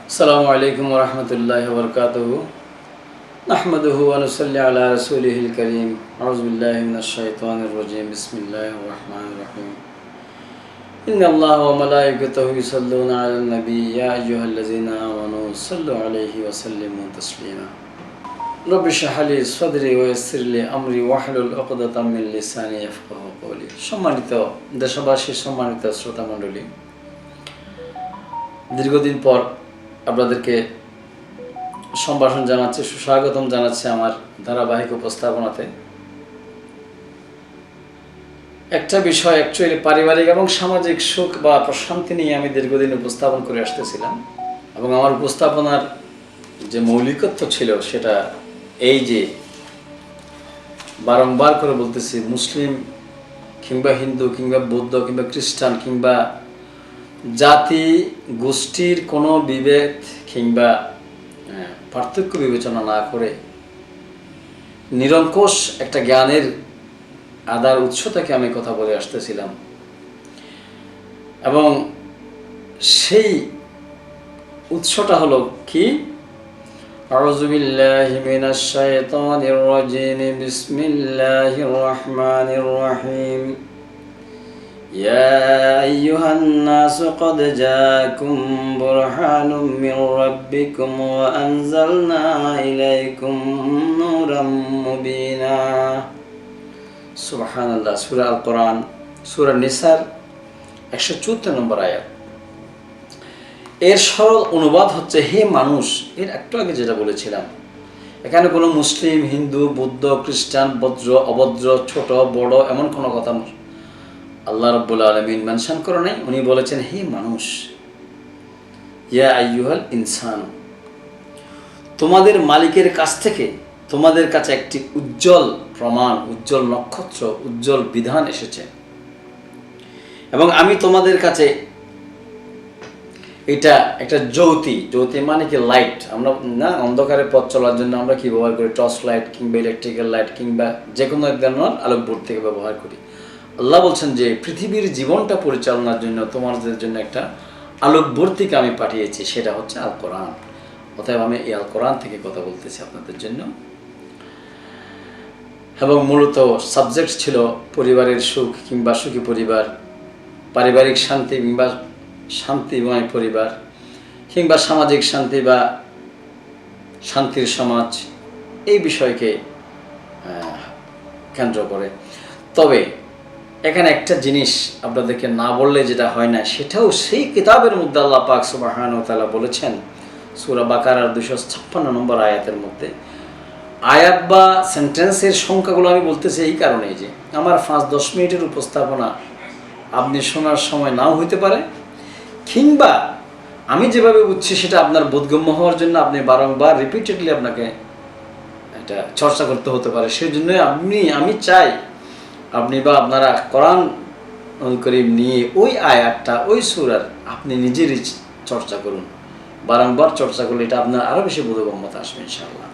আসসালামু আলাইকুম ওয়া রাহমাতুল্লাহি ওয়া বারাকাতুহু। নাহমাদুহু ওয়া নুসাল্লি আলা রাসূলিহিল কারীম। আউযু বিল্লাহি মিনাশ শাইতানির রাজীম। বিসমিল্লাহির রাহমানির রাহিম। ইন্নাল্লাহা ওয়া মালাইকাতাহু ইউসাল্লুনা আলান নাবী ইয়া আইয়ুহাল্লাযীনা আমানু সাল্লু আলাইহি ওয়া সাল্লিমু তাসলিমা। রব্বি ইশরাহ লি সাদরি ওয়া ইয়াসসির লি আমরি ওয়াহলুল উকদাতাম মিন লিসানি ইয়াফকাহু কওলি। সম্মানিত দেশবাসী, সম্মানিত শ্রোতা মণ্ডলী, দীর্ঘদিন পর আপনাদেরকে সম্ভাষণ জানাচ্ছি, সুস্বাগতম জানাচ্ছি আমার ধারাবাহিক উপস্থাপনাতে। একটা বিষয় অ্যাকচুয়ালি পারিবারিক এবং সামাজিক সুখ বা প্রশান্তি নিয়ে আমি দীর্ঘদিন উপস্থাপন করে আসতেছিলাম, এবং আমার উপস্থাপনার যে মৌলিকত্ব ছিল সেটা এই যে বারংবার করে বলতেছি, মুসলিম কিংবা হিন্দু কিংবা বৌদ্ধ কিংবা খ্রিস্টান কিংবা জাতি গোষ্ঠীর কোনো বিভেদ কিংবা পার্থক্য বিবেচনা না করে নিরঙ্কুশ একটা জ্ঞানের আধার উৎস থেকে আমি কথা বলে আসতেছিলাম, এবং সেই উৎসটা হলো কি? আউযু বিল্লাহি মিনাশ শাইতানির রাজীম। বিসমিল্লাহির রাহমানির রাহিম। يا أيها الناس قد جاءكم برهان من ربكم وأنزلنا إليكم نورا مبينا। سبحان الله। সূরা আল কোরআন, সূরা নিসার 174 নম্বর আয়াত। এর সরল অনুবাদ হচ্ছে, হে মানুষ। এর একটু আগে যেটা বলেছিলাম, এখানে কোনো মুসলিম, হিন্দু, বৌদ্ধ, খ্রিস্টান, বজ্র, অভদ্র, ছোট বড় এমন কোনো কথা আল্লাহ রাব্বুল আলামিন মেনশন করে নাই। উনি বলেছেন, হে মানুষ, ইয়া আইয়ুহাল ইনসান, তোমাদের মালিকের কাছ থেকে তোমাদের কাছে একটি উজ্জ্বল প্রমাণ, উজ্জ্বল নক্ষত্র, উজ্জ্বল বিধান এসেছে, এবং আমি তোমাদের কাছে এটা একটা জ্যোতি মানে কি? লাইট। আমরা না অন্ধকারে পথ চলার জন্য আমরা কি ব্যবহার করি? টর্চ লাইট কিংবা ইলেকট্রিক্যাল লাইট কিংবা যে কোনো এক ধরনের আলোকবর্তি থেকে ব্যবহার করি। আল্লাহ বলছেন যে পৃথিবীর জীবনটা পরিচালনার জন্য তোমাদের জন্য একটা আলোকবর্তিকে আমি পাঠিয়েছি, সেটা হচ্ছে আল কোরআন। অতএব আমি এই আল কোরআন থেকে কথা বলতেছি আপনাদের জন্য, এবং মূলত সাবজেক্ট ছিল পরিবারের সুখ কিংবা সুখী পরিবার, পারিবারিক শান্তি কিংবা শান্তিময় পরিবার, কিংবা সামাজিক শান্তি বা শান্তির সমাজ, এই বিষয়কে কেন্দ্র করে। তবে এখানে একটা জিনিস আপনাদেরকে না বললে যেটা হয় না, সেটাও সেই কিতাবের মধ্যে আল্লাহ পাক সুবহানাহু ওয়া তাআলা বলেছেন, সূরা বাকারার 256 নম্বর আয়াতের মধ্যে। আয়াত বা সেন্টেন্সের সংখ্যাগুলো আমি বলতেছি এই কারণেই যে আমার 5-10 মিনিটের উপস্থাপনা আপনি শোনার সময় নাও হইতে পারে, কিংবা আমি যেভাবে বুঝছি সেটা আপনার বোধগম্য হওয়ার জন্য আপনি বারংবার রিপিটেডলি আপনাকে এটা চর্চা করতে হতে পারে। সেই জন্যই আমি চাই আপনি বা আপনারা কোরআন কারীম নিয়ে ওই আয়াতটা, ওই সূরার আপনি নিজেরই চর্চা করুন। বারংবার চর্চা করলে এটা আপনার আরো বেশি বোধগম্যতা আসবে ইনশাআল্লাহ।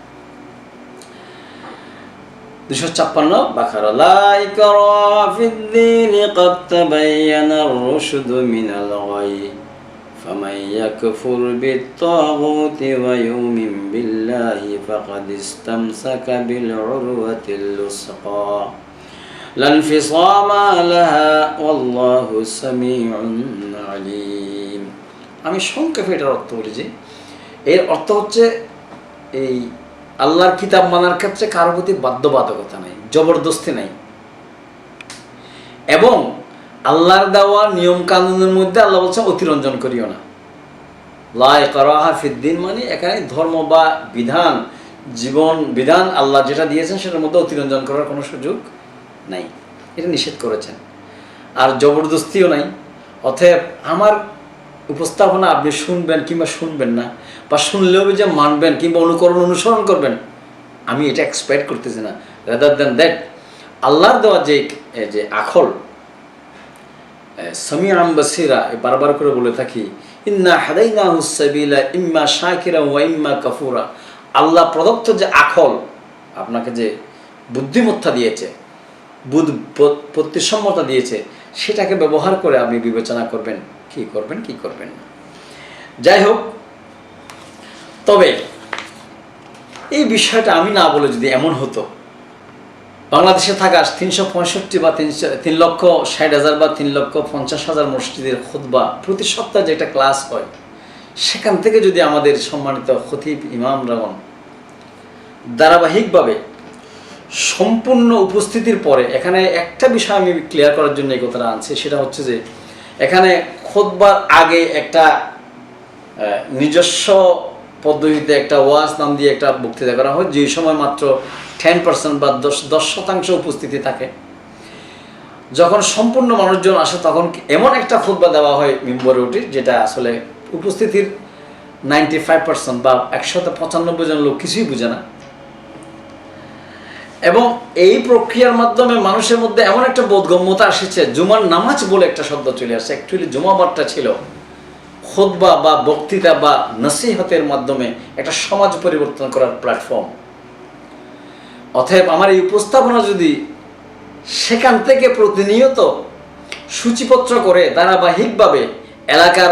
256 বাকারা। লা ইকরাহা ফিদ-দীন ক্বাদ তাবায়্যানার রুশদু মিনাল গায় ফামান ইয়াকফুর বিত-তাগুতি ওয়া ইউমিন বিল্লাহি ফাকাদ ইসতামসাকা বিল উরওয়াতিল উসকা লা ইনফিসামা লাহা ওয়াল্লাহু সামিউন আলীম। আমি সংক্ষেপে এটার অর্থ বলেছি। এর অর্থ হচ্ছে, এই আল্লাহর কিতাব মানার ক্ষেত্রে কারো প্রতি বাধ্যবাধকতা নাই, জবরদস্তি নাই, এবং আল্লাহর দেওয়া নিয়ম কানুনের মধ্যে আল্লাহ বলছেন অতিরঞ্জন করিও না। লা ইকরাহা ফিদ-দীন মানে এখানে ধর্ম বা বিধান, জীবন বিধান আল্লাহ যেটা দিয়েছেন সেটার মধ্যে অতিরঞ্জন করার কোনো সুযোগ নাই, এটা নিষেধ করেছেন। আর জবরদস্তিও নাই। অতএব আমার উপস্থাপনা আপনি শুনবেন কিংবা শুনবেন না, বা শুনলেও যে মানবেন কিংবা অনুসরণ করবেন, আমি এটা এক্সপেক্ট করতেছি না। রাদার দ্যান দ্যাট, আল্লাহর দেওয়া যে আখল সামিআন বাসীরা, বারবার করে বলে থাকি, ইন্না হাদাইনাহুস সাবিলা ইম্মা শাকিরা ওয়া ইম্মা কাফুরা। আল্লাহ প্রদত্ত যে আখল, আপনাকে যে বুদ্ধিমত্তা দিয়েছে, বুদ্ধিসম্মতা দিয়েছে, সেটাকে ব্যবহার করে আপনি বিবেচনা করবেন কি করবেন কি করবেন না। যাই হোক, তবে এই বিষয়টা আমি না বলে যদি এমন হতো, বাংলাদেশে থাকা 365 বা 3,60,000 বা 3,50,000 মসজিদের খুতবা প্রতি সপ্তাহে যেটা ক্লাস হয়, সেখান থেকে যদি আমাদের সম্মানিত খতিব ইমামরাগণ ধারাবাহিকভাবে সম্পূর্ণ উপস্থিতির পরে, এখানে একটা বিষয় আমি ক্লিয়ার করার জন্য এই কথাটা আনছি, সেটা হচ্ছে যে এখানে খুতবার আগে একটা নিজস্ব পদ্ধতিতে একটা ওয়াজ নাম দিয়ে একটা বক্তৃতা করা হয়, যে সময় মাত্র 10% বা 10% উপস্থিতি থাকে। যখন সম্পূর্ণ মানুষজন আসে তখন এমন একটা খুতবা দেওয়া হয় মিম্বরে উঠে, যেটা আসলে উপস্থিতির 95% বা 195 জন লোক কিছুই বুঝে না। এবং এই প্রক্রিয়ার মাধ্যমে মানুষের মধ্যে এমন একটা বোধগম্যতা এসেছে, জুমার নামাজ বলে একটা শব্দ চলে আসছে। অ্যাকচুয়ালি জুমাবারটা ছিল খুতবা বা বক্তৃতা বা নসিহতের মাধ্যমে একটা সমাজ পরিবর্তন করার প্ল্যাটফর্ম। অতএব আমার এই উপস্থাপনা যদি সেখান থেকে প্রতিনিয়ত সূচিপত্র করে ধারাবাহিকভাবে এলাকার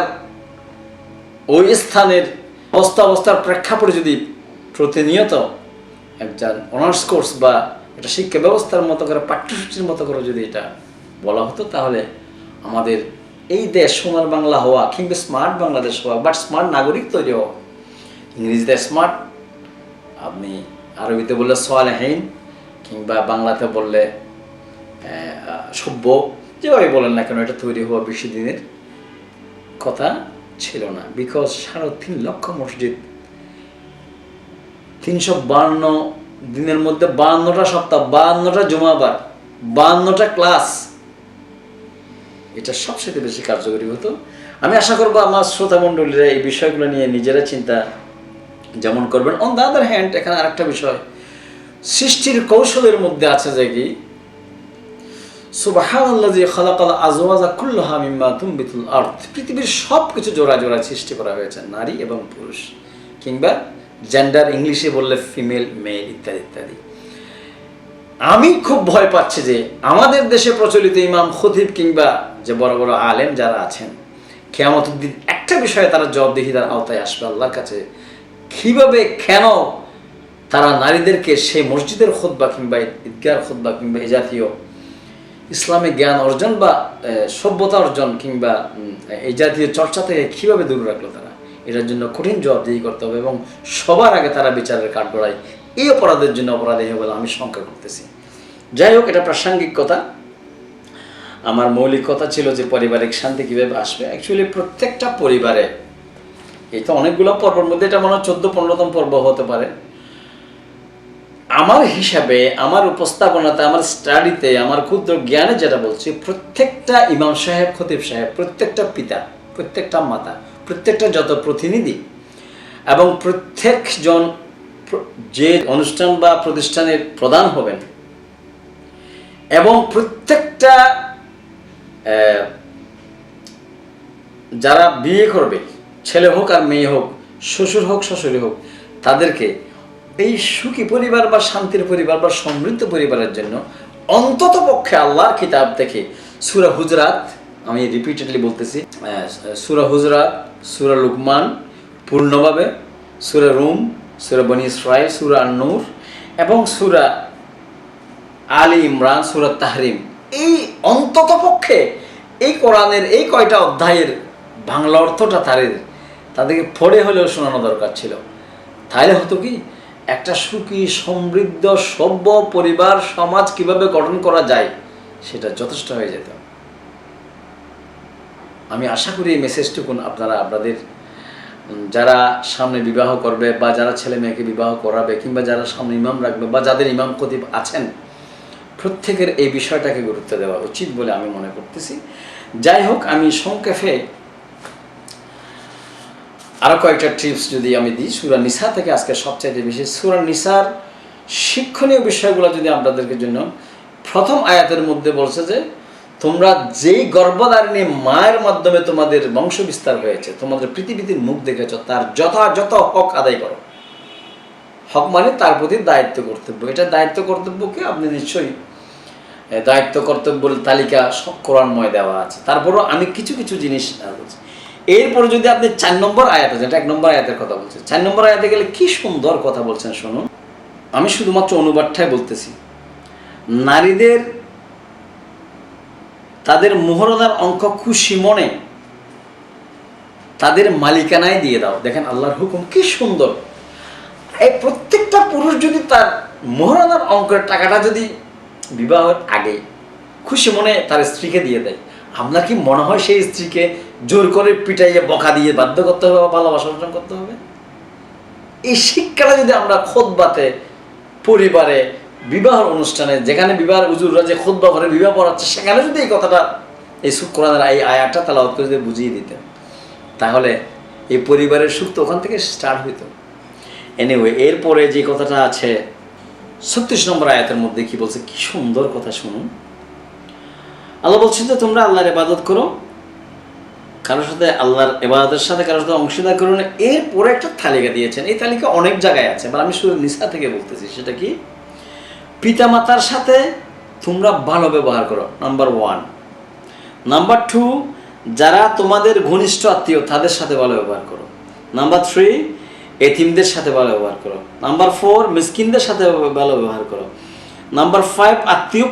ওই স্থানের অবস্থার প্রেক্ষাপটে যদি প্রতিনিয়ত একটা অনার্স কোর্স বা একটা শিক্ষা ব্যবস্থার মতো করে, পাঠ্যসূচির মতো করে যদি এটা বলা হতো, তাহলে আমাদের এই দেশ সোনার বাংলা হওয়া কিংবা স্মার্ট বাংলাদেশ হওয়া, বাট স্মার্ট নাগরিক তৈরি হওয়া, ইংরেজিতে স্মার্ট, আপনি আরবিতে বললে সালেহীন, কিংবা বাংলাতে বললে সভ্য, যেভাবে বলেন না কেন, এটা তৈরি হওয়া বেশি দিনের কথা ছিল না। বিকজ 3.5 লক্ষ মসজিদ, 352 দিনের মধ্যে 52টা সপ্তাহ, 52টা জুমাবার, 52টা ক্লাস, এটা সবচেয়ে বেশি কার্যকরী হতো। আমি আশা করবো আমার শ্রোতা মণ্ডলীরা এই বিষয়গুলো নিয়ে নিজেরা চিন্তা যেমন করবেন। অন দ্য আদার হ্যান্ড, এখানে আরেকটা বিষয় সৃষ্টির কৌশলের মধ্যে আছে যে কি, সুবহানাল্লাযী খালাকাল আজওয়াজা কুল্লাহা মিম্মা তুনবিতুল আরদ, পৃথিবীর সব কিছু জোড়া জোড়া সৃষ্টি করা হয়েছে, নারী এবং পুরুষ, কিংবা জেন্ডার ইংলিশে বললে ফিমেল, মেল ইত্যাদি ইত্যাদি। আমি খুব ভয় পাচ্ছি যে আমাদের দেশে প্রচলিত ইমাম, খতিব কিংবা যে বড় বড় আলেম যারা আছেন, কিয়ামতের দিন একটা বিষয়ে তারা জবাবদিহিতার আওতায় আসবে আল্লাহর কাছে, কিভাবে কেন তারা নারীদেরকে সেই মসজিদের খুতবা কিংবা ঈদগাহর খুতবা কিংবা এই জাতীয় ইসলামিক জ্ঞান অর্জন বা সভ্যতা অর্জন কিংবা এই জাতীয় চর্চা থেকে কীভাবে দূরে রাখলো তারা। এটার জন্য কঠিন জবাবদিহি করতে হবে এবং সবার আগে তারা বিচারের কাঠগড়ায় এই অপরাধের জন্য অপরাধী হবে বলে আমি শঙ্কা করতেছি। যাই হোক, এটা প্রাসঙ্গিক কথা। আমার মৌলিক কথা ছিল যে পারিবারিক শান্তি কীভাবে আসবে। অ্যাকচুয়ালি প্রত্যেকটা পরিবারে, এই তো অনেকগুলো পর্বের মধ্যে এটা মনে হয় 14-15তম পর্ব হতে পারে। আমার হিসাবে, আমার উপস্থাপনাতে, আমার স্টাডিতে, আমার ক্ষুদ্র জ্ঞানে যেটা বলছি, প্রত্যেকটা ইমাম সাহেব, খতিব সাহেব, প্রত্যেকটা পিতা, প্রত্যেকটা মাতা, প্রত্যেকটা যত প্রতিনিধি এবং প্রত্যেকজন যে অনুষ্ঠান বা প্রতিষ্ঠানের প্রধান হবেন এবং প্রত্যেকটা যারা বিয়ে করবে, ছেলে হোক আর মেয়ে হোক, শ্বশুর হোক শাশুড়ি হোক, তাদেরকে এই সুখী পরিবার বা শান্তির পরিবার বা সমৃদ্ধ পরিবারের জন্য অন্তত পক্ষে আল্লাহর কিতাব থেকে সূরা হুজরাত, আমি রিপিটেডলি বলতেছি, সূরা হুজরাত, সূরা লুকমান পূর্ণভাবে, সূরা রুম, সূরা বনী ইসরাইল, সূরা আন-নূর এবং সূরা আলী ইমরান, সূরা তাহরিম, এই অন্তত পক্ষে এই কোরআনের এই কয়টা অধ্যায়ের বাংলা অর্থটা তাদেরকে পড়ে হলেও শোনানো দরকার ছিল। তাহলে হতো কি, একটা সুখী সমৃদ্ধ সভ্য পরিবার সমাজ কিভাবে গঠন করা যায় সেটা যথেষ্ট হয়ে যেত। আমি আশা করি এই মেসেজটুকুন আপনারা আপনাদের যারা সামনে বিবাহ করবে বা যারা ছেলে মেয়েকে বিবাহ করাবে কিংবা যারা সামনে ইমাম রাখবে বা যাদের ইমাম খতিব আছেন, প্রত্যেকের এই বিষয়টাকে গুরুত্ব দেওয়া উচিত বলে আমি মনে করতেছি। যাই হোক, আমি সংক্ষেপে আরও কয়েকটা টিপস যদি আমি দিই সূরা নিসা থেকে, আজকে সবচাইতে বেশি সূরা নিসার শিক্ষণীয় বিষয়গুলো যদি আপনাদেরকে জন্য, প্রথম আয়াতের মধ্যে বলছে যে তোমরা যেই গর্ভধারিণী মায়ের মাধ্যমে তোমাদের বংশ বিস্তার হয়েছে, তোমাদের পৃথিবীতে মুখ দেখেছ, তার যথাযথ হক আদায় করো। হক মানে তার প্রতি দায়িত্ব কর্তব্য। এটা দায়িত্ব কর্তব্যকে আপনি নিশ্চয়ই দায়িত্ব কর্তব্যের তালিকা সব কোরআনময় দেওয়া আছে। তারপরও আমি কিছু কিছু জিনিস বলছি। এরপরে যদি আপনি 4 নম্বর আয়াতে, যেটা 1 নম্বর আয়াতের কথা বলছেন, 4 নম্বর আয়াতে গেলে কি সুন্দর কথা বলছেন শুনুন। আমি শুধুমাত্র অনুবাদটাই বলতেছি। নারীদের তাদের মোহরানার অঙ্ক খুশি মনে তাদের মালিকানায় দিয়ে দাও। দেখেন আল্লাহর হুকুম কি সুন্দর। এই প্রত্যেকটা পুরুষ যদি তার মোহরানার অঙ্কের টাকাটা যদি বিবাহের আগে খুশি মনে তার স্ত্রীকে দিয়ে দেয়, আপনার কি মনে হয় সেই স্ত্রীকে জোর করে পিটাইয়ে বকা দিয়ে বাধ্য করতে হবে বা ভালোবাসা অর্জন করতে হবে? এই শিক্ষাটা যদি আমরা খুতবাতে, পরিবারে, বিবাহের অনুষ্ঠানে, যেখানে বিবাহের হুজুররা যে খুতবা করে বিবাহ পড়াচ্ছে, সেখানে যদি এই কথাটা, এই কোরআনের এই আয়াতটা তেলাওয়াত করে যদি বুঝিয়ে দিতেন, তাহলে এই পরিবারের সুখ তো ওখান থেকে স্টার্ট হইতো। এনিওয়ে, এরপরে যে কথাটা আছে 36 নম্বর আয়াতের মধ্যে কি বলছে, কি সুন্দর কথা শুনুন। আল্লাহ বলছেন যে তোমরা আল্লাহর ইবাদত করো, কারোর সাথে আল্লাহর ইবাদতের সাথে কারোর সাথে অংশীদার করো না। এরপরে একটা তালিকা দিয়েছেন, এই তালিকা অনেক জায়গায় আছে, বা আমি সূরা নিসা থেকে বলতেছি। সেটা কি? পিতামাতার সাথে তোমরা ভালো ব্যবহার করো, নাম্বার 1। নাম্বার 2, যারা তোমাদের ঘনিষ্ঠ আত্মীয় তাদের সাথে ভালো ব্যবহার করো। নাম্বার 3, এতিমদের সাথে ভালো ব্যবহার করো। নাম্বার 4, মিসকিনদের সাথে ভালো ব্যবহার করো। নাম্বার 5, আত্মীয়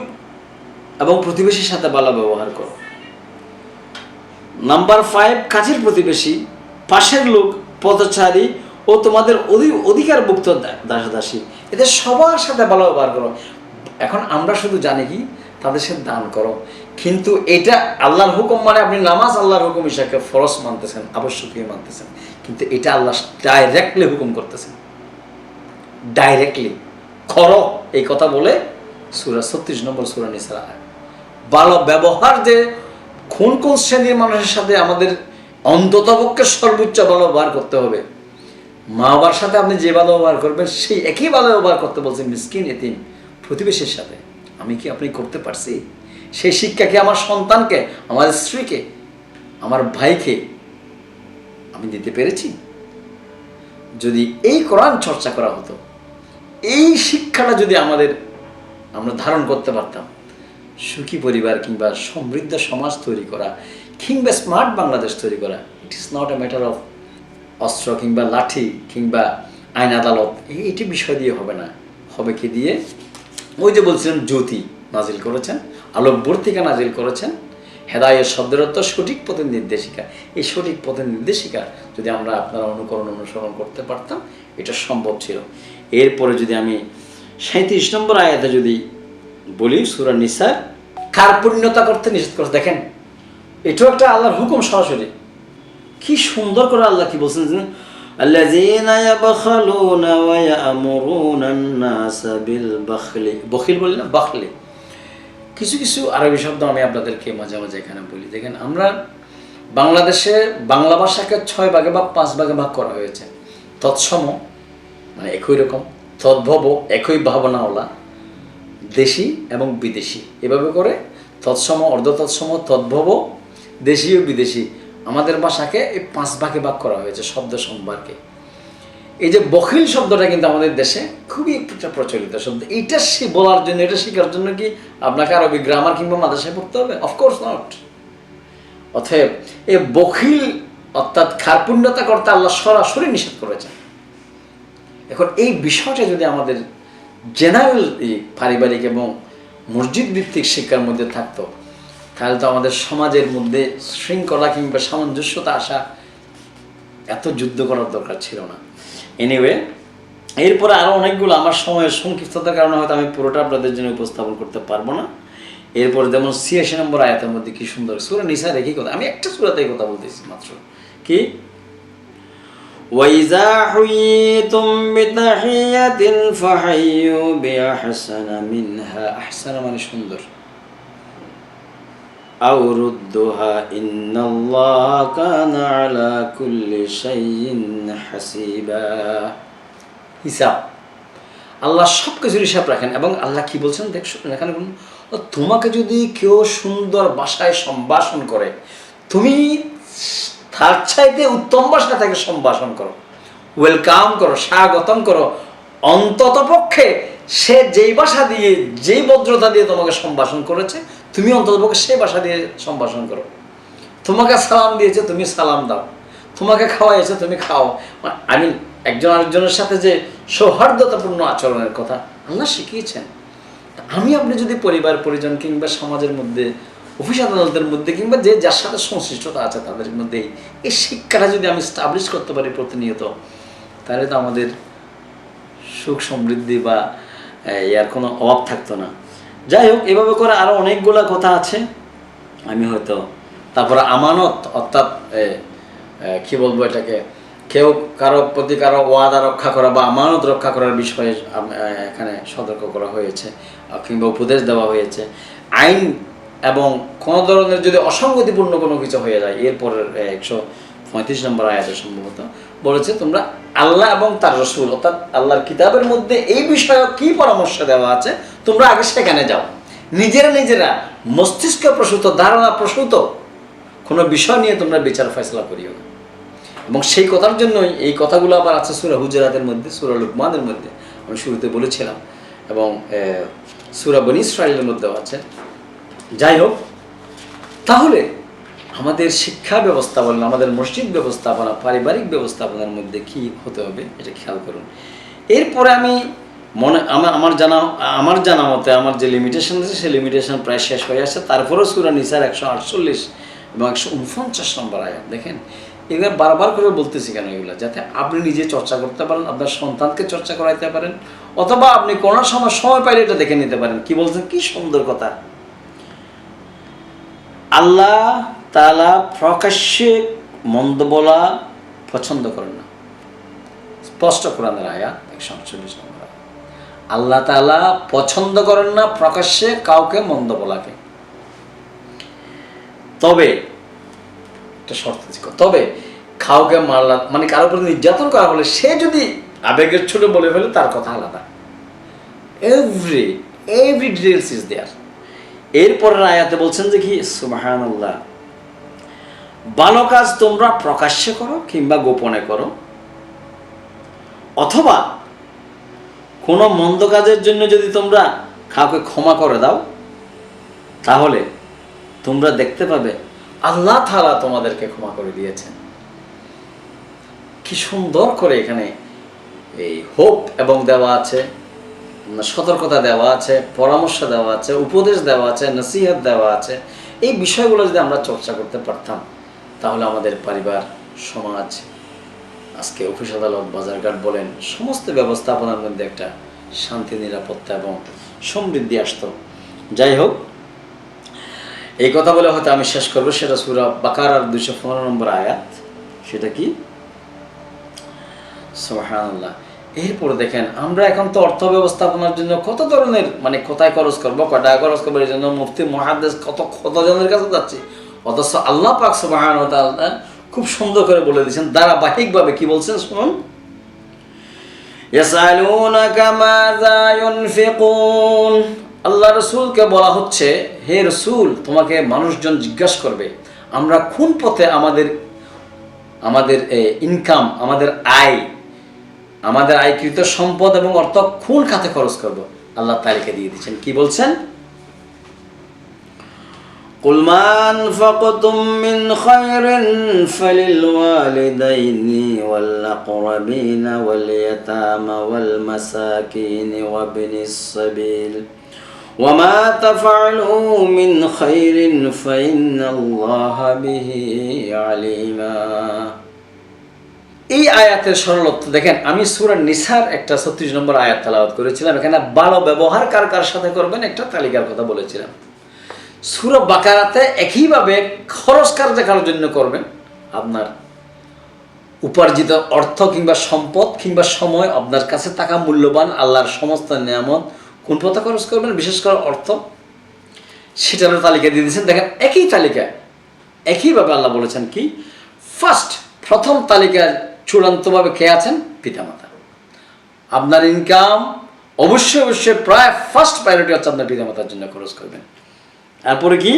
এবং প্রতিবেশীর সাথে ভালো ব্যবহার করো। নাম্বার 5, কাছের প্রতিবেশী, পাশের লোক, পথচারী ও তোমাদের অধিকারভুক্ত দাসদাসী, এদের সবার সাথে ভালো ব্যবহার করো। এখন আমরা শুধু জানি কি তাদের সাথে দান করো, কিন্তু এটা আল্লাহর হুকুম, মানে আপনি নামাজ আল্লাহর হুকুম হিসাবে ফরজ মানতেছেন, আবশ্যকীয় মানতেছেন, কিন্তু এটা আল্লাহ ডাইরেক্টলি হুকুম করতেছেন, ডাইরেক্টলি করো এই কথা বলে সূরা 36 নম্বর সূরা নিসা। ভালো ব্যবহার যে কোন কোন শ্রেণীর মানুষের সাথে আমাদের অন্ততপক্ষে সর্বোচ্চ ভালো ব্যবহার করতে হবে। মা বাবার সাথে আপনি যে ভালো ব্যবহার করবেন সেই একই ভালো ব্যবহার করতে বলছেন মিসকিন, এতিম, প্রতিবেশীর সাথে। আমি কি আপনি করতে পারছি? সেই শিক্ষাকে আমার সন্তানকে, আমার স্ত্রীকে, আমার ভাইকে আমি দিতে পেরেছি? যদি এই কোরআন চর্চা করা হতো, এই শিক্ষাটা যদি আমরা ধারণ করতে পারতাম, সুখী পরিবার কিংবা সমৃদ্ধ সমাজ তৈরি করা কিংবা স্মার্ট বাংলাদেশ তৈরি করা, it is not a matter of অস্ত্র কিংবা লাঠি কিংবা আইন আদালত, এইটি বিষয় দিয়ে হবে না। হবে কি দিয়ে? ওই যে বলছিলেন জ্যোতি নাজিল করেছেন, আলোকবর্তিকা নাজিল করেছেন, হেদায়েত শব্দের অর্থ সঠিক পথের নির্দেশিকা। এই সঠিক পথের নির্দেশিকা যদি আমরা আপনারা অনুসরণ করতে পারতাম, এটা সম্ভব ছিল। এরপরে যদি আমি 37 নম্বর আয়াতে যদি বলি, সূরা নিসার কার্পণ্যতা করতে নিষেধ করে। দেখেন এটাও একটা আল্লাহর হুকুম সরাসরি। কি সুন্দর করে আল্লাহ কি বলছেন, আল্লাযীনা ইয়াবখালুনা ওয়া ইয়া'মুরুনান নাসা বিল বাখলি। বখিল বলি না, বাখলি। কিছু কিছু আরবি শব্দ আমি আপনাদেরকে মাঝে মাঝে এখানে বলি। দেখেন আমরা বাংলাদেশে বাংলা ভাষাকে 6 ভাগে বা 5 ভাগে ভাগ করা হয়েছে। তৎসম মানে একই রকম, তদ্ভব একই ভাবনাওয়ালা, দেশি এবং বিদেশি, এভাবে করে তৎসম, অর্ধ তৎসম, তদ্ভব, দেশি ও বিদেশি আমাদের ভাষাকে এই 5 ভাগে ভাগ করা হয়েছে শব্দ সম্ভারকে। এই যে বখিল শব্দটা কিন্তু আমাদের দেশে খুবই একটা প্রচলিত শব্দ। এইটা বলার জন্য, এটা শেখার জন্য কি আপনাকে আরবি গ্রামার কিংবা মাদ্রাসায় পড়তে হবে? Of course not. অতএব এই বখিল অর্থাৎ কার্পণ্যতা করতে আল্লাহ সরাসরি নিষেধ করেছেন। এখন এই বিষয়টা যদি আমাদের জেনারেল পারিবারিক এবং মসজিদ ভিত্তিক শিক্ষার মধ্যে থাকতো, তাহলে তো আমাদের সমাজের মধ্যে শৃঙ্খলা কিংবা সামঞ্জস্যতা আসা, এত যুদ্ধ করার দরকার ছিল না। এনিওয়ে, এরপরে আরও অনেকগুলো, আমার সময়ের সংক্ষিপ্ততার কারণে হয়তো আমি পুরোটা আপনাদের জন্য উপস্থাপন করতে পারবো না। এরপরে যেমন 86 নম্বর আয়াতের মধ্যে কি সুন্দর, সূরা নিসার একই কথা, আমি একটা সূরাতেই কথা বলতেছি মাত্র, কি ওয়াইজা হুইতুম বিতাহিয়াতিন ফাহাইয়ু বিআহসানা মিনহা, আহসানা মানে সুন্দর, আও রুদ্দুহা ইন্নাল্লাহা কানা আলা কুল্লি শাইইন হাসিবা। হিসাব, আল্লাহ সব কিছুর হিসাব রাখেন। এবং আল্লাহ কি বলছেন দেখছো এখানে, তোমাকে যদি কেউ সুন্দর ভাষায় সম্ভাষণ করে, তুমি তার চাইতে উত্তম ভাষা থেকে সম্ভাষণ করো, ওয়েলকাম করো, স্বাগতম করো। অন্তত পক্ষে সে যেই ভাষা দিয়ে, যেই ভদ্রতা দিয়ে তোমাকে সম্ভাষণ করেছে, তুমি অন্তত পক্ষে সেই ভাষা দিয়ে সম্ভাষণ করো। তোমাকে সালাম দিয়েছে, তুমি সালাম দাও। তোমাকে খাওয়াইছে, তুমি খাও। আমি একজন আরেকজনের সাথে যে সৌহার্দ্যতাপূর্ণ আচরণের কথা আল্লাহ শিখিয়েছেন। আমি আপনি যদি পরিবার পরিজন কিংবা সমাজের মধ্যে, অফিস আদালতের মধ্যে, কিংবা যে যার সাথে সংশ্লিষ্টতা আছে তাদের মধ্যে এই শিক্ষাটা যদি আমি স্টাবলিশ করতে পারি প্রতিনিয়ত, তাহলে তো আমাদের সুখ সমৃদ্ধি বা ইয়ার কোনো অভাব থাকতো না। যাই হোক, এভাবে করে আরও অনেকগুলো কথা আছে। আমি হয়তো তারপরে আমানত, অর্থাৎ কি বলবো এটাকে, কেউ কারো প্রতি কারো ওয়াদা রক্ষা করা বা আমানত রক্ষা করার বিষয়ে এখানে সতর্ক করা হয়েছে কিংবা উপদেশ দেওয়া হয়েছে। আইন এবং কোনো ধরনের যদি অসঙ্গতিপূর্ণ কোনো কিছু হয়ে যায়, এরপরের 135 নম্বর আয়াতে সম্ভবত বলেছে, তোমরা আল্লাহ এবং তার রসুল অর্থাৎ আল্লাহর কিতাবের মধ্যে এই বিষয়ে কি পরামর্শ দেওয়া আছে তোমরা আগে সেখানে যাও। নিজেরা মস্তিষ্ক প্রসূত, ধারণা প্রসূত কোনো বিষয় নিয়ে তোমরা বিচার ফয়সালা করিও না। এবং সেই কথার জন্যই এই কথাগুলো আবার আছে সূরা হুজুরাতের মধ্যে, সূরা লুকমানের মধ্যে আমি শুরুতে বলেছিলাম, এবং সূরা বনী ইসরাঈলের মধ্যেও আছে। যাই হোক, তাহলে আমাদের শিক্ষা ব্যবস্থা বলেন, আমাদের মসজিদ ব্যবস্থাপনা, পারিবারিক ব্যবস্থাপনার মধ্যে কি হতে হবে এটা খেয়াল করুন। এরপরে আমি আমার জানা মতে আমার যে লিমিটেশন আছে সেই লিমিটেশন প্রায় শেষ হয়ে আসছে। তারপরেও সূরা নিসার 148 এবং 149 নম্বর আয়াত দেখেন, এগুলো বারবার করে বলতেছি কেন, এগুলো যাতে আপনি নিজে চর্চা করতে পারেন, আপনার সন্তানকে চর্চা করাইতে পারেন, অথবা আপনি কোনো সময় পাইলে এটা দেখে নিতে পারেন। কি বলছেন, কি সুন্দর কথা। আল্লাহ তাআলা প্রকাশ্যে মন্দ বলা পছন্দ করেন না, স্পষ্ট কোরআনের আয়াত 148 নম্বর। আল্লাহ তাআলা পছন্দ করেন না প্রকাশ্যে কাউকে মন্দ বলাকে। তবে একটা শর্ত ছিল, তবে কাউকে মারলা মানে কারোর উপর নির্যাতন করা হলে সে যদি আবেগের ছোট বলে ফেলে তার কথা আলাদা। Every details is there. এরপরের আয়াতে বলছেন যে কি, সুবহানাল্লাহ, ভালো কাজ তোমরা প্রকাশ্যে করো কিংবা গোপনে করো, অথবা কোনো মন্দ কাজের জন্য যদি তোমরা কাউকে ক্ষমা করে দাও, তাহলে তোমরা দেখতে পাবে আল্লাহ তাআলা তোমাদেরকে ক্ষমা করে দিয়েছেন। কি সুন্দর করে এখানে এই হোপ এবং দেওয়া আছে, সতর্কতা দেওয়া আছে, পরামর্শ দেওয়া আছে, উপদেশ দেওয়া আছে, নসিহত দেওয়া আছে। এই বিষয়গুলো যদি আমরা চর্চা করতে পারতাম, তাহলে আমাদের পরিবার, সমাজ, আজকে অফিস আদালত, বাজারঘাট বলেন, সমস্ত ব্যবস্থাপনার মধ্যে একটা শান্তি, নিরাপত্তা এবং সমৃদ্ধি আসতো। যাই হোক, এই কথা বলে হয়তো আমি শেষ করবো। সেটা সূরা বাকারার 215 নম্বর আয়াত। সেটা কি, সুবহানাল্লাহ। এরপরে দেখেন, আমরা এখন তো অর্থ ব্যবস্থাপনার জন্য কত ধরনের মানে কোথায় খরচ করবো, কটা খরচ করবো, এই জন্য মুফতি মুহাদ্দিস কতজনের কাছে যাচ্ছে। অথচ আল্লাহ পাক সুবহানাহু ওয়া তাআলা খুব সুন্দর করে বলে দিয়েছেন ধারাবাহিকভাবে। কি বলছেন শুনুন, ইয়াসআলুনাকা মাযা ইউনফিকুন। আল্লাহ রাসূলকে বলা হচ্ছে, হে রাসূল, তোমাকে মানুষজন জিজ্ঞাসা করবে আমরা কোন পথে আমাদের ইনকাম, আমাদের আয়কৃত সম্পদ এবং অর্থ কোন খাতে খরচ করব। আল্লাহ তালিকা দিয়ে দিচ্ছেন। কি বলছেন, কুল মা আনফাকতুম মিন খায়রিন ফালিল ওয়ালিদাইনি ওয়াল আকরাবিনা ওয়াল ইয়াতামা ওয়াল মাসাকিন ওয়া ইবনিস সাবিল ওয়া মা তাফআলু মিন খায়রিন ফাইন্নাল্লাহা বিহি আলিমা। এই আয়াতের সরল অর্থ দেখেন, আমি সূরা নিসার 36 নম্বর আয়াত তেলাওয়াত করেছিলাম। এখানে ভালো ব্যবহার কার সাথে করবেন একটা তালিকার কথা বলেছিলাম। সূরা বাকারাতে একইভাবে খরচ কার জন্য করবেন, আপনার উপার্জিত অর্থ কিংবা সম্পদ কিংবা সময়, আপনার কাছে থাকা মূল্যবান আল্লাহর সমস্ত নিয়ামত কোন পথে খরচ করবেন, বিশেষ করে অর্থ, সেটারও তালিকা দিয়ে দিয়েছেন। দেখেন, একই তালিকা একইভাবে আল্লাহ বলেছেন কি, প্রথম তালিকায় চূড়ান্তভাবে কে আছেন, পিতামাতা। আপনার ইনকাম অবশ্যই প্রায় ফার্স্ট প্রায়োরিটি হচ্ছে আপনার পিতামাতার জন্য খরচ করবেন। তারপরে কি,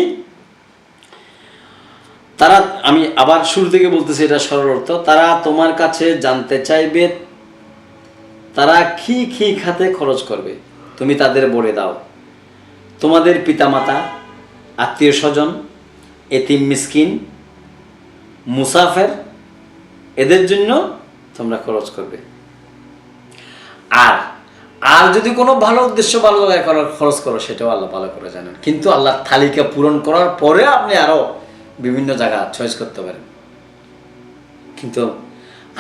তারা, আমি আবার শুরু থেকে বলতেছি, এটা সরল অর্থ, তারা তোমার কাছে জানতে চাইবে তারা কি খাতে খরচ করবে, তুমি তাদের বলে দাও, তোমাদের পিতামাতা, আত্মীয় স্বজন, এতিম মিসকিন, মুসাফের, এদের জন্য তোমরা খরচ করবে। আর আর যদি কোনো ভালো উদ্দেশ্য, ভালো জায়গায় খরচ করো, সেটাও আল্লাহ ভালো করে জানেন। কিন্তু আল্লাহর তালিকা পূরণ করার পরে আপনি আরো বিভিন্ন জায়গা চয়েস করতে পারেন। কিন্তু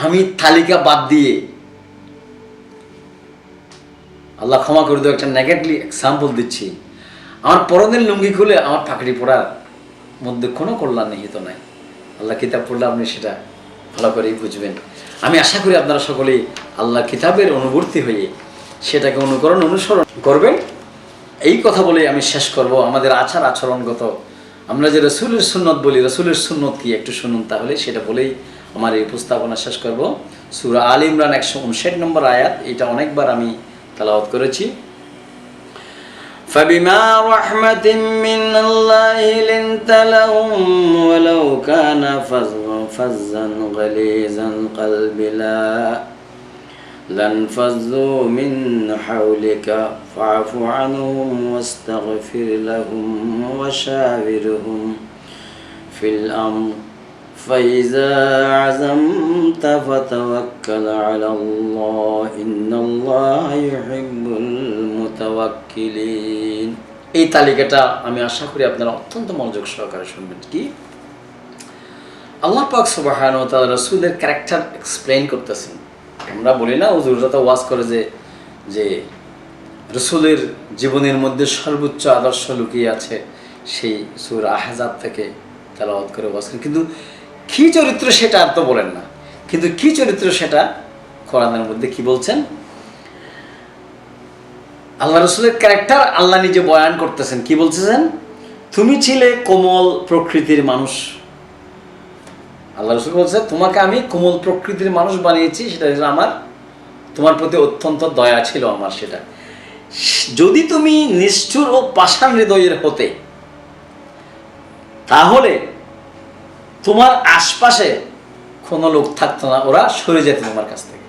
আমি তালিকা বাদ দিয়ে, আল্লাহ ক্ষমা করে দেবো, একটা নেগেটিভ এক্সাম্পল দিচ্ছি। আমার পরনের লুঙ্গি খুলে আমার পাকড়ি পড়ার মধ্যে কোনো কল্যাণ নিহিত নাই। আল্লাহ কিতাব পড়লে আপনি সেটা ভালো করেই বুঝবেন। আমি আশা করি আপনারা সকলেই আল্লাহ কিতাবের অনুবর্তী হয়ে সেটাকে অনুসরণ করবেন। এই কথা বলে আমি শেষ করব। আমাদের আচার আচরণগত, আমরা যে রসুলের সুন্নত বলি, রসুলের সুন্নত কি একটু শুনুন তাহলে, সেটা বলেই আমার এই উপস্থাপনা শেষ করব। সূরা আল ইমরান 159 নম্বর আয়াত, এটা অনেকবার আমি তেলাওয়াত করেছি। فبما رحمة من الله لنت لهم ولو كان فظا غليظ القلب لانفضوا من حولك فاعف عنهم واستغفر لهم وشاورهم في الأمر فإذا عزمت فتوكل على الله إن الله يحب المتوكلين। এই তালিকাটা আমি আশা করি আপনারা অত্যন্ত মনোযোগ সহকারে শুনবেন। কি আল্লাহ পাক সুবহানাহু ওয়া তাআলা রাসূলের ক্যারেক্টার এক্সপ্লেইন করতেছেন। আমরা বলি না, হুজুররা তো ওয়াজ করে যে রাসূলের জীবনের মধ্যে সর্বোচ্চ আদর্শ লুকিয়ে আছে, সেই সূরা আহজাব থেকে তেলাওয়াত করে ওয়াজ করেন। কিন্তু কি চরিত্র সেটা আর তো বলেন না, কিন্তু কি চরিত্র সেটা কোরআনের মধ্যে কি বলছেন, আল্লাহ রাসূলের ক্যারেক্টার আল্লাহ নিজে বয়ান করতেছেন। কি বলতেছেন? তুমি ছিলে কোমল প্রকৃতির মানুষ। আল্লাহ রাসূল বলছে, তোমাকে আমি কোমল প্রকৃতির মানুষ বানিয়েছি, সেটা আমার তোমার প্রতি অত্যন্ত দয়া ছিল আমার। সেটা যদি তুমি নিষ্ঠুর ও পাষাণ হৃদয়ের হতে, তাহলে তোমার আশপাশে কোনো লোক থাকতো না, ওরা সরে যেত তোমার কাছ থেকে।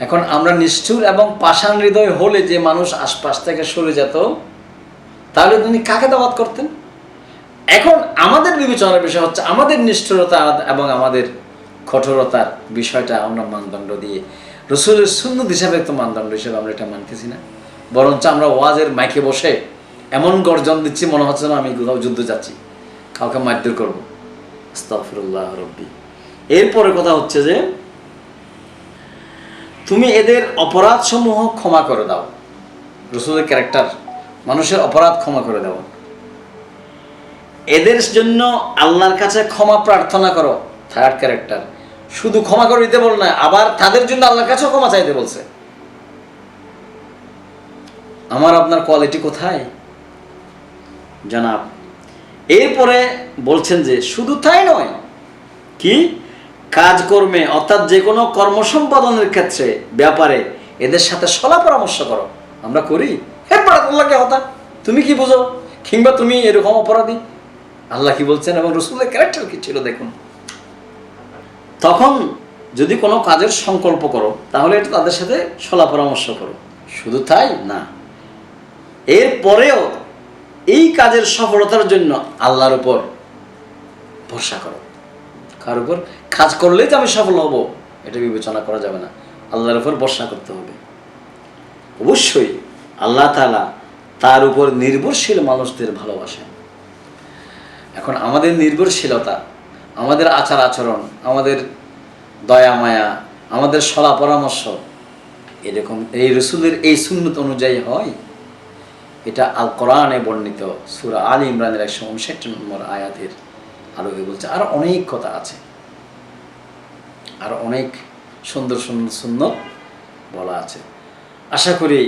এখন আমরা নিষ্ঠুর এবং পাষাণ হৃদয় হলে যে মানুষ আশপাশ থেকে সরে যেত, তাহলে তিনি কাকে দাওয়াত করতেন? এখন আমাদের বিবেচনার বিষয় হচ্ছে আমাদের নিষ্ঠুরতা এবং আমাদের কঠোরতার বিষয়টা আমরা মানদণ্ড দিয়ে, রাসূলের সুন্নাত হিসাবে তো মানদণ্ড হিসেবে আমরা এটা মানতেছি না, বরঞ্চ আমরা ওয়াজের মাইকে বসে এমন গর্জন দিচ্ছি মনে হচ্ছে না আমি কোথাও যুদ্ধ যাচ্ছি, কাউকে মারধর করবো। আস্তাগফিরুল্লাহ রব্বি। এরপরে কথা হচ্ছে যে তুমি এদের অপরাধ সমূহ ক্ষমা করে দাও। রাসূলের ক্যারেক্টার, মানুষের অপরাধ ক্ষমা করে দাও, এদের জন্য আল্লাহর কাছে ক্ষমা প্রার্থনা করো। থার্ড ক্যারেক্টার, শুধু ক্ষমা করে দিতে বল না, আবার তাদের জন্য আল্লাহর কাছেও ক্ষমা চাইতে বলছে। আমার আপনার কোয়ালিটি কোথায় জানাব? এরপরে বলছেন যে শুধু তাই নয়, কি কাজকর্মে অর্থাৎ যে কোনো কর্ম সম্পাদনের ক্ষেত্রে ব্যাপারে এদের সাথে সলা পরামর্শ করো। আমরা করি, হে আল্লাহকে হতা তুমি কি বুঝো, কিংবা তুমি এরকম অপরাধী। আল্লাহ কি বলছেন এবং রাসূলের ক্যারেক্টার কি ছিল দেখুন। তখন যদি কোনো কাজের সংকল্প করো, তাহলে এটা তাদের সাথে সলা পরামর্শ করো। শুধু তাই না, এরপরেও এই কাজের সফলতার জন্য আল্লাহর উপর ভরসা করো। কার উপর? কাজ করলেই যে আমি সফল হব এটা বিবেচনা করা যাবে না, আল্লাহর উপর ভরসা করতে হবে। অবশ্যই আল্লাহ তাআলা তার উপর নির্ভরশীল মানুষদের ভালোবাসেন। এখন আমাদের নির্ভরশীলতা, আমাদের আচার আচরণ, আমাদের দয়া মায়া, আমাদের সলা পরামর্শ এরকম এই রাসূলের এই সুন্নত অনুযায়ী হয়, এটা আল কোরআনে বর্ণিত সূরা আল ইমরানের 159 নম্বর আয়াতের আলোকে বলছে। আর অনেক কথা আছে, আর অনেক সুন্দর সুন্দর সুন্নত বলা আছে। আশা করি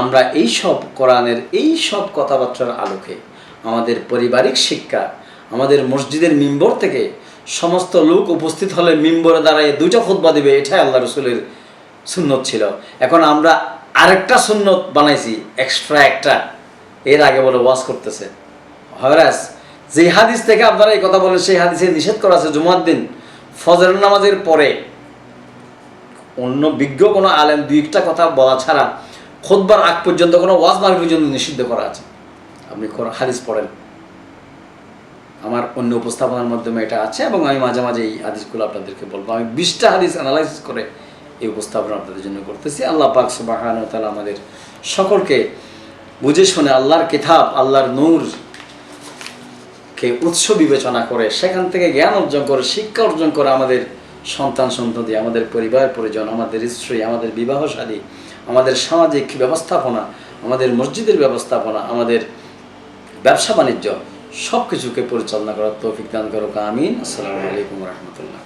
আমরা এই সব কোরআনের এই সব কথাবার্তার আলোকে আমাদের পারিবারিক শিক্ষা, আমাদের মসজিদের মিম্বর থেকে সমস্ত লোক উপস্থিত হলে মিম্বরে দাঁড়ায় দুইটা খুতবা দিবে, এটাই আল্লাহ রাসূলের সুন্নত ছিল। এখন আমরা আরেকটা সুন্নত বানাইছি এক্সট্রা একটা, এর আগে বলে ওয়াজ করতেছে। হয়রাস যে হাদিস থেকে আপনারা এই কথা বলেন, সেই হাদিসে নিষেধ করা আছে জুমার দিন ফজর নামাজের পরে অন্য বিজ্ঞ কোনো আলেম দুই একটা কথা বলা ছাড়া খুতবার আগ পর্যন্ত কোনো ওয়াজ মাহফিল পর্যন্ত নিষিদ্ধ করা আছে। আপনি হাদিস পড়েন, আমার অন্য উপস্থাপনার মাধ্যমে এটা আছে, এবং আমি মাঝে মাঝে এই হাদিসগুলো আপনাদেরকে বলবো। আমি 20টা হাদিস অ্যানালাইসিস করে এই উপস্থাপনা আপনাদের জন্য করতেছি। আল্লাহ পাক সুবহানাহু ওয়া তাআলা আমাদের সকলকে বুঝে শুনে আল্লাহর কিতাব, আল্লাহর নূরকে উৎস বিবেচনা করে সেখান থেকে জ্ঞান অর্জন করে, শিক্ষা অর্জন করে আমাদের সন্তান সন্ততি, আমাদের পরিবার পরিজন, আমাদের স্ত্রী, আমাদের বিবাহশাদী, আমাদের সামাজিক ব্যবস্থাপনা, আমাদের মসজিদের ব্যবস্থাপনা, আমাদের ব্যবসা বাণিজ্য সব কিছুকে পরিচালনা করার তৌফিক দান করুক। আমিন। আসসালামু আলাইকুম ওয়া রাহমাতুল্লাহ।